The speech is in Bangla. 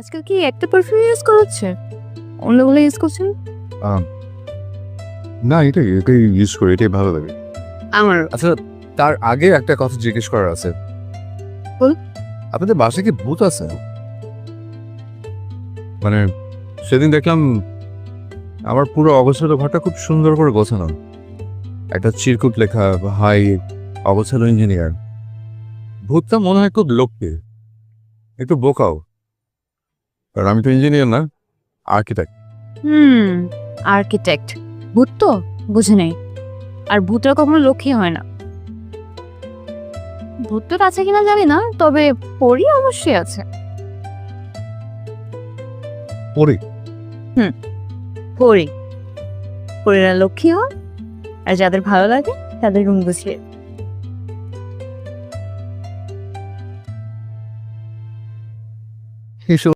আজকাল কি একটা পারফিউম ইউজ করা হচ্ছে? অন্যগুলো ইউজ করছেন? আম না এটাই ইউজ করি, এটাই ভালো লাগে। আমার আচ্ছা, তার আগে একটা কথা জিজ্ঞেস করার আছে। বল। আপনাদের বাসায় কি ভূত আছে? মানে সেদিন দেখলাম আমার পুরো অগোছালো ঘরটা খুব সুন্দর করে গোছানো। একটা চিরকুট লেখা, হাই অগোছালো ইঞ্জিনিয়ার। ভূতটা মনে হয় খুব লক্ষ্মী, একটু বোকাও। কারণ আমি তো ইঞ্জিনিয়ার না, আর্কিটেক্ট। হুম, আর্কিটেক্ট। ভূত তো বুঝে নেই। আর ভূতরা কখনো লক্ষ্মী হয় না। ভূত তো আছে কিনা জানি না, তবে পরী অবশ্যই আছে। পড়ি পরী। পরীরা লক্ষ্মী হয়, আর যাদের ভালো লাগে তাদের রুম গুছিয়ে এসব